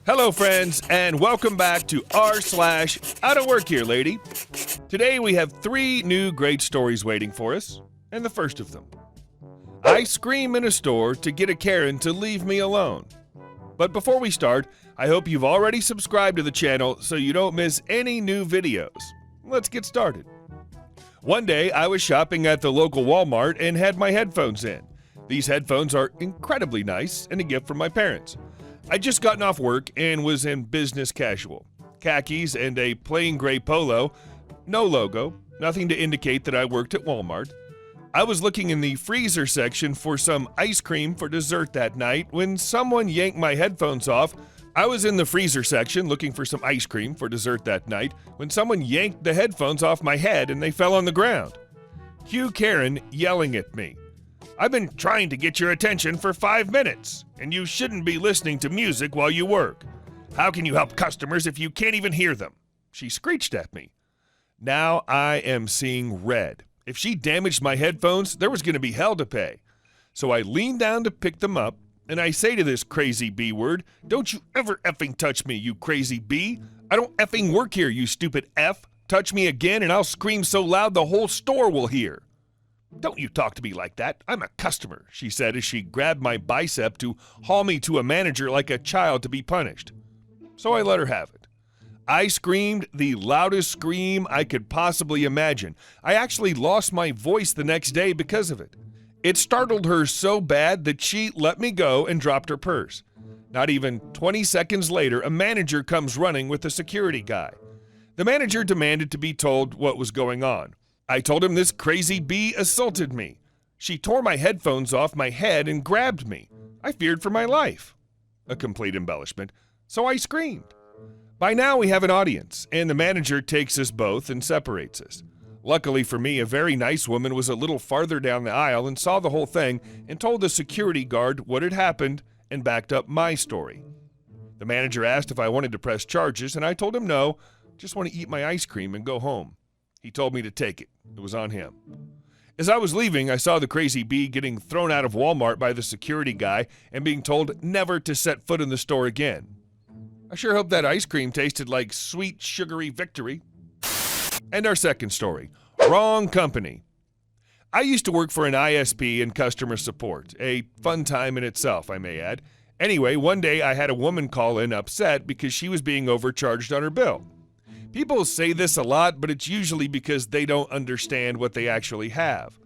Hello, friends, and welcome back to r/IDontWorkHereLady. Today we have 3 new great stories waiting for us, and the first of them. I scream in a store to get a Karen to leave me alone. But before we start, I hope you've already subscribed to the channel so you don't miss any new videos. Let's get started. One day, I was shopping at the local Walmart and had my headphones in. These headphones are incredibly nice and a gift from my parents. I'd just gotten off work and was in business casual. Khakis and a plain gray polo, no logo, nothing to indicate that I worked at Walmart. I was looking in the freezer section for some ice cream for dessert that night when someone yanked my headphones off. I was in the freezer section looking for some ice cream for dessert that night when someone yanked the headphones off my head and they fell on the ground. Cue Karen yelling at me. I've been trying to get your attention for 5 minutes, and you shouldn't be listening to music while you work. How can you help customers if you can't even hear them? She screeched at me. Now I am seeing red. If she damaged my headphones, there was going to be hell to pay. So I lean down to pick them up, and I say to this crazy B word, "Don't you ever effing touch me, you crazy B. I don't effing work here, you stupid F. Touch me again, and I'll scream so loud the whole store will hear." "Don't you talk to me like that. I'm a customer," she said as she grabbed my bicep to haul me to a manager like a child to be punished. So I let her have it. I screamed the loudest scream I could possibly imagine. I actually lost my voice the next day because of it. It startled her so bad that she let me go and dropped her purse. Not even 20 seconds later, a manager comes running with a security guy. The manager demanded to be told what was going on. I told him this crazy bee assaulted me. She tore my headphones off my head and grabbed me. I feared for my life. A complete embellishment. So I screamed. By now we have an audience, and the manager takes us both and separates us. Luckily for me, a very nice woman was a little farther down the aisle and saw the whole thing and told the security guard what had happened and backed up my story. The manager asked if I wanted to press charges, and I told him no, just want to eat my ice cream and go home. He told me to take it. It was on him. As I was leaving, I saw the crazy bee getting thrown out of Walmart by the security guy and being told never to set foot in the store again. I sure hope that ice cream tasted like sweet, sugary victory. And our second story, wrong company. I used to work for an ISP in customer support, a fun time in itself, I may add. Anyway, one day I had a woman call in upset because she was being overcharged on her bill. People say this a lot, but it's usually because they don't understand what they actually have.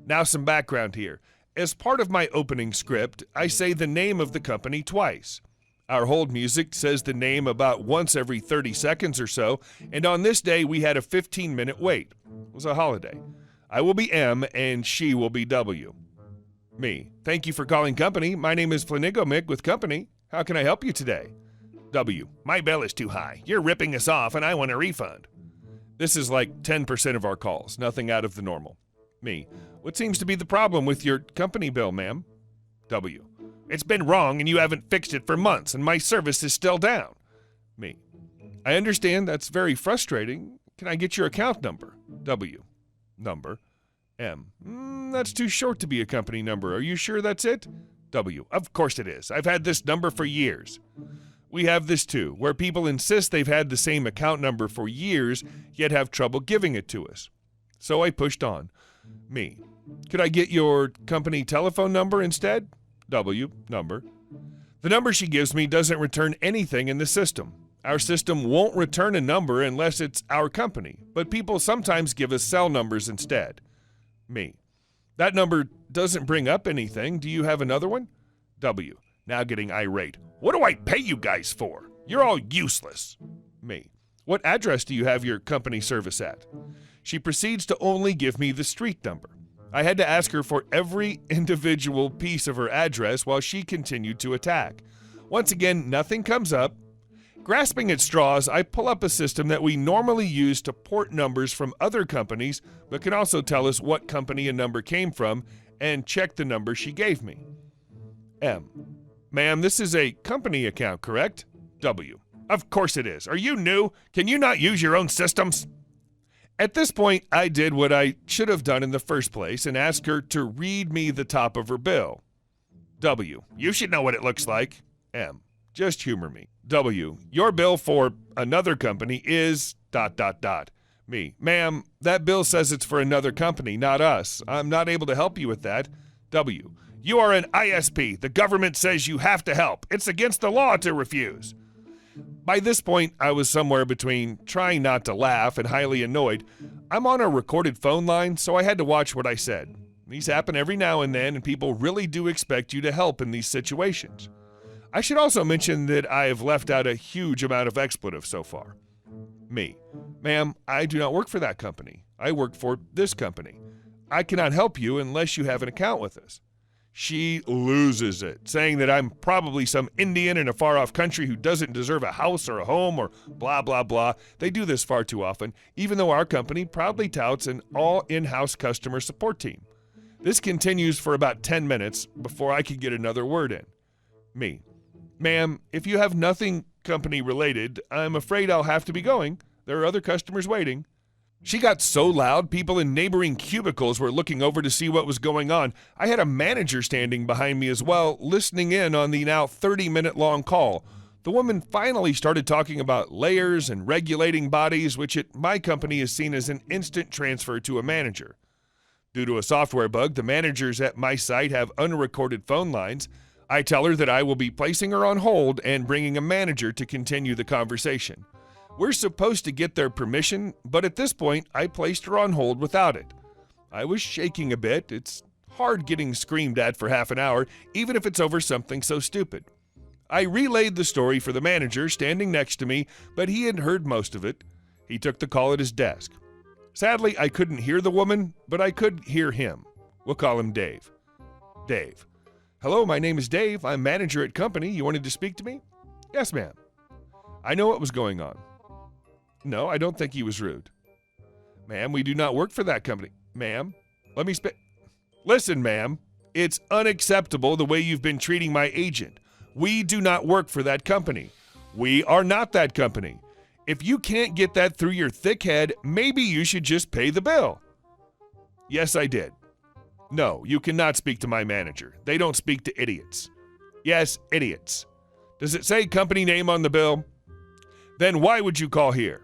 Now some background here. As part of my opening script, I say the name of the company twice. Our hold music says the name about once every 30 seconds or so, and on this day we had a 15-minute wait. It was a holiday. I will be M and she will be W. Me. Thank you for calling company. My name is Flanigo Mick with company. How can I help you today? W. My bill is too high. You're ripping us off and I want a refund. This is like 10% of our calls, nothing out of the normal. Me. What seems to be the problem with your company bill, ma'am? W. It's been wrong and you haven't fixed it for months and my service is still down. Me. I understand that's very frustrating. Can I get your account number? W. Number. M. That's too short to be a company number. Are you sure that's it? W. Of course it is. I've had this number for years. We have this too, where people insist they've had the same account number for years, yet have trouble giving it to us. So I pushed on. Me. Could I get your company telephone number instead? W. Number. The number she gives me doesn't return anything in the system. Our system won't return a number unless it's our company, but people sometimes give us cell numbers instead. Me. That number doesn't bring up anything. Do you have another one? W. Now getting irate. What do I pay you guys for? You're all useless. Me. What address do you have your company service at? She proceeds to only give me the street number. I had to ask her for every individual piece of her address while she continued to attack. Once again, nothing comes up. Grasping at straws, I pull up a system that we normally use to port numbers from other companies, but can also tell us what company a number came from, and check the number she gave me. M. Ma'am, this is a company account, correct? W. Of course it is. Are you new? Can you not use your own systems? At this point, I did what I should have done in the first place and asked her to read me the top of her bill. W. You should know what it looks like. M. Just humor me. W. Your bill for another company is ... Me. Ma'am, that bill says it's for another company, not us. I'm not able to help you with that. W. You are an ISP. The government says you have to help. It's against the law to refuse. By this point, I was somewhere between trying not to laugh and highly annoyed. I'm on a recorded phone line, so I had to watch what I said. These happen every now and then, and people really do expect you to help in these situations. I should also mention that I have left out a huge amount of expletive so far. Me. Ma'am, I do not work for that company. I work for this company. I cannot help you unless you have an account with us. She loses it, saying that I'm probably some Indian in a far-off country who doesn't deserve a house or a home or blah, blah, blah. They do this far too often, even though our company proudly touts an all-in-house customer support team. This continues for about 10 minutes before I can get another word in. Me. Ma'am, if you have nothing company-related, I'm afraid I'll have to be going. There are other customers waiting. She got so loud, people in neighboring cubicles were looking over to see what was going on. I had a manager standing behind me as well, listening in on the now 30-minute-long call. The woman finally started talking about layers and regulating bodies, which at my company is seen as an instant transfer to a manager. Due to a software bug, the managers at my site have unrecorded phone lines. I tell her that I will be placing her on hold and bringing a manager to continue the conversation. We're supposed to get their permission, but at this point, I placed her on hold without it. I was shaking a bit. It's hard getting screamed at for half an hour, even if it's over something so stupid. I relayed the story for the manager standing next to me, but he had heard most of it. He took the call at his desk. Sadly, I couldn't hear the woman, but I could hear him. We'll call him Dave. Dave. Hello, my name is Dave. I'm manager at company. You wanted to speak to me? Yes, ma'am. I know what was going on. No, I don't think he was rude. Ma'am, we do not work for that company. Ma'am, let me speak. Listen, ma'am, it's unacceptable the way you've been treating my agent. We do not work for that company. We are not that company. If you can't get that through your thick head, maybe you should just pay the bill. Yes, I did. No, you cannot speak to my manager. They don't speak to idiots. Yes, idiots. Does it say company name on the bill? Then why would you call here?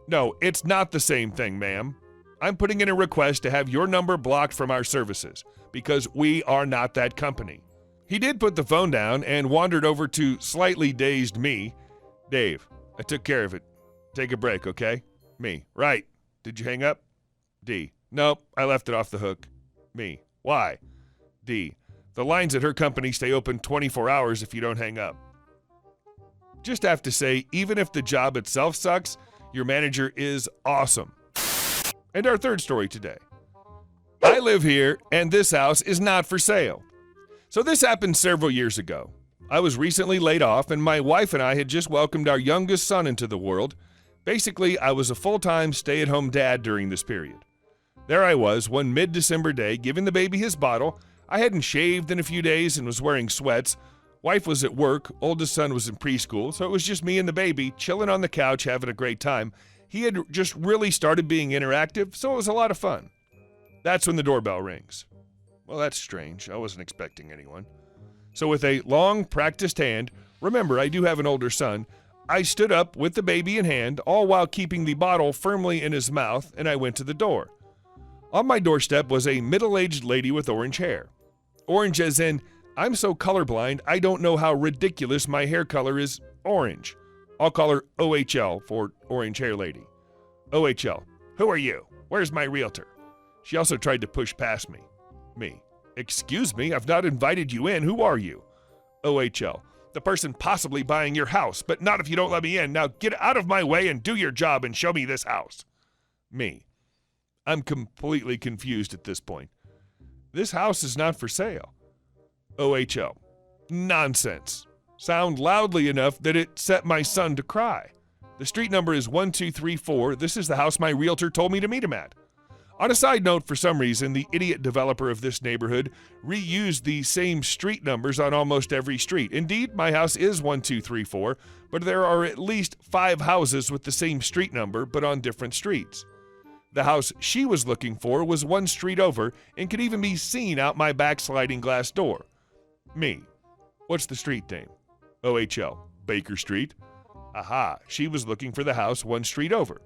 No, it's not the same thing, ma'am. I'm putting in a request to have your number blocked from our services because we are not that company. He did put the phone down and wandered over to slightly dazed me. Dave, I took care of it. Take a break, okay? Me, right. Did you hang up? D, nope, I left it off the hook. Me, why? D, the lines at her company stay open 24 hours if you don't hang up. Just have to say, even if the job itself sucks, your manager is awesome. And our third story today. I live here, and this house is not for sale. So this happened several years ago. I was recently laid off, and my wife and I had just welcomed our youngest son into the world. Basically, I was a full-time stay-at-home dad during this period. There I was, one mid-December day, giving the baby his bottle. I hadn't shaved in a few days and was wearing sweats. Wife was at work, oldest son was in preschool, so it was just me and the baby, chilling on the couch, having a great time. He had just really started being interactive, so it was a lot of fun. That's when the doorbell rings. Well, that's strange. I wasn't expecting anyone. So with a long, practiced hand, remember, I do have an older son, I stood up with the baby in hand, all while keeping the bottle firmly in his mouth, and I went to the door. On my doorstep was a middle-aged lady with orange hair. Orange as in, I'm so colorblind, I don't know how ridiculous my hair color is orange. I'll call her OHL for Orange Hair Lady. OHL, who are you? Where's my realtor? She also tried to push past me. Me, excuse me, I've not invited you in. Who are you? OHL, the person possibly buying your house, but not if you don't let me in. Now get out of my way and do your job and show me this house. Me, I'm completely confused at this point. This house is not for sale. OHL, nonsense. Sound loudly enough that it set my son to cry. The street number is 1234. This is the house my realtor told me to meet him at. On a side note, for some reason, the idiot developer of this neighborhood reused the same street numbers on almost every street. Indeed, my house is 1234, but there are at least 5 houses with the same street number, but on different streets. The house she was looking for was 1 street over and could even be seen out my back sliding glass door. Me, what's the street name? OHL, Baker Street. Aha, she was looking for the house one street over.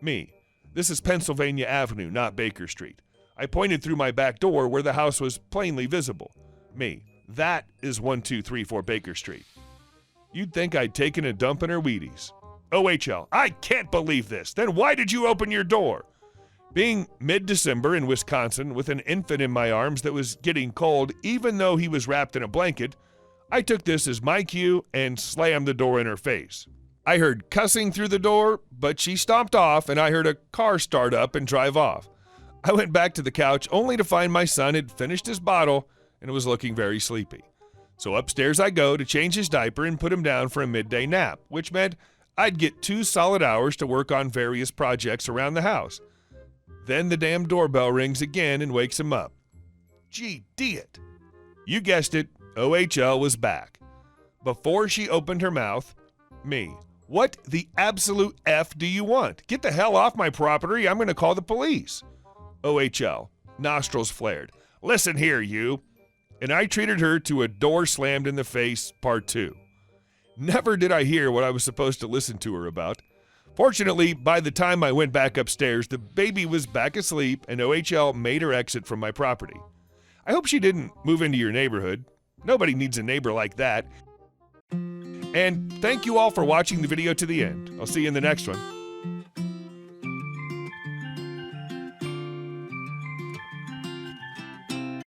Me, this is Pennsylvania Avenue, not Baker Street. I pointed through my back door where the house was plainly visible. Me, that is 1234 Baker Street. You'd think I'd taken a dump in her Wheaties. OHL, I can't believe this. Then why did you open your door? Being mid-December in Wisconsin with an infant in my arms that was getting cold even though he was wrapped in a blanket, I took this as my cue and slammed the door in her face. I heard cussing through the door, but she stomped off and I heard a car start up and drive off. I went back to the couch only to find my son had finished his bottle and was looking very sleepy. So upstairs I go to change his diaper and put him down for a midday nap, which meant I'd get 2 solid hours to work on various projects around the house. Then the damn doorbell rings again and wakes him up. Gee, it. You guessed it, OHL was back. Before she opened her mouth, me, what the absolute F do you want? Get the hell off my property, I'm going to call the police. OHL, nostrils flared. Listen here, you. And I treated her to a door slammed in the face, part 2. Never did I hear what I was supposed to listen to her about. Fortunately, by the time I went back upstairs, the baby was back asleep and OHL made her exit from my property. I hope she didn't move into your neighborhood. Nobody needs a neighbor like that. And thank you all for watching the video to the end. I'll see you in the next one.